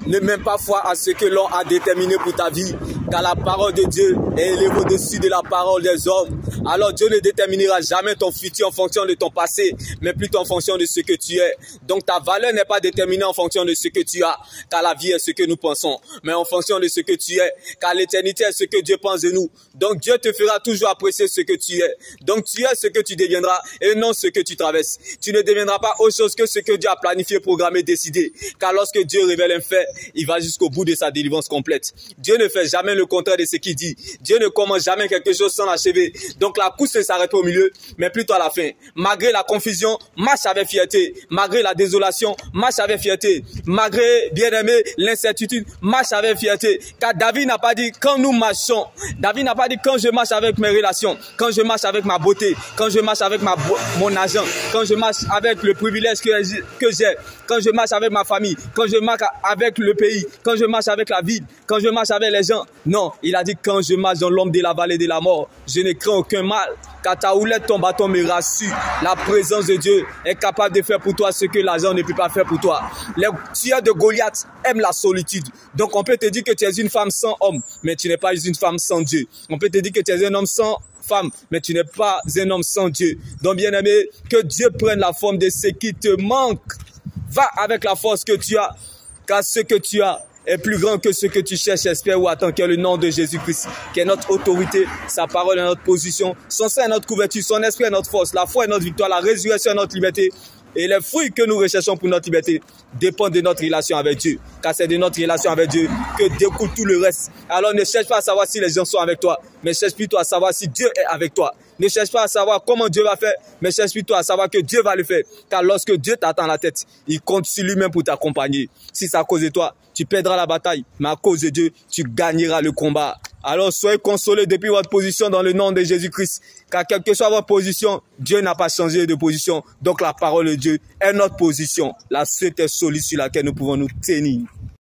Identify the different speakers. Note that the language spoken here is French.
Speaker 1: Ne mets pas foi à ce que l'on a déterminé pour ta vie, car la parole de Dieu est élevée au-dessus de la parole des hommes. Alors Dieu ne déterminera jamais ton futur en fonction de ton passé, mais plutôt en fonction de ce que tu es. Donc ta valeur n'est pas déterminée en fonction de ce que tu as, car la vie est ce que nous pensons, mais en fonction de ce que tu es, car l'éternité est ce que Dieu pense de nous. Donc Dieu te fera toujours apprécier ce que tu es. Donc tu es ce que tu deviendras et non ce que tu traverses. Tu ne deviendras pas autre chose que ce que Dieu a planifié, programmé, décidé. Car lorsque Dieu révèle un fait, il va jusqu'au bout de sa délivrance complète. Dieu ne fait jamais le contraire de ce qu'il dit. Dieu ne commence jamais quelque chose sans l'achever. Donc la course ne s'arrête pas au milieu, mais plutôt à la fin. Malgré la confusion, marche avec fierté. Malgré la désolation, marche avec fierté. Malgré, bien aimé, l'incertitude, marche avec fierté. Car David n'a pas dit quand nous marchons. David n'a pas dit quand je marche avec mes relations, quand je marche avec ma beauté, quand je marche avec mon argent, quand je marche avec le privilège que j'ai, quand je marche avec ma famille, quand je marche avec le pays, quand je marche avec la ville, quand je marche avec les gens. Non, il a dit quand je marche dans l'ombre de la vallée de la mort, je ne crains aucun mal. Car ta houlette, ton bâton me rassure. La présence de Dieu est capable de faire pour toi ce que l'argent ne peut pas faire pour toi. Les tueurs de Goliath aiment la solitude. Donc on peut te dire que tu es une femme sans homme, mais tu n'es pas une femme sans Dieu. On peut te dire que tu es un homme sans femme, mais tu n'es pas un homme sans Dieu. Donc bien aimé, que Dieu prenne la forme de ce qui te manque. Va avec la force que tu as, car ce que tu as est plus grand que ce que tu cherches, espère ou attends, qui est le nom de Jésus-Christ, qui est notre autorité, sa parole est notre position, son sein est notre couverture, son esprit est notre force, la foi est notre victoire, la résurrection est notre liberté. Et les fruits que nous recherchons pour notre liberté dépendent de notre relation avec Dieu. Car c'est de notre relation avec Dieu que découle tout le reste. Alors ne cherche pas à savoir si les gens sont avec toi, mais cherche plutôt à savoir si Dieu est avec toi. Ne cherche pas à savoir comment Dieu va faire, mais cherche plutôt à savoir que Dieu va le faire. Car lorsque Dieu t'attend la tête, il compte sur lui-même pour t'accompagner. Si c'est à cause de toi, tu perdras la bataille, mais à cause de Dieu, tu gagneras le combat. Alors soyez consolés depuis votre position dans le nom de Jésus-Christ. Car quelle que soit votre position, Dieu n'a pas changé de position. Donc la parole de Dieu est notre position. La seule solide sur laquelle nous pouvons nous tenir.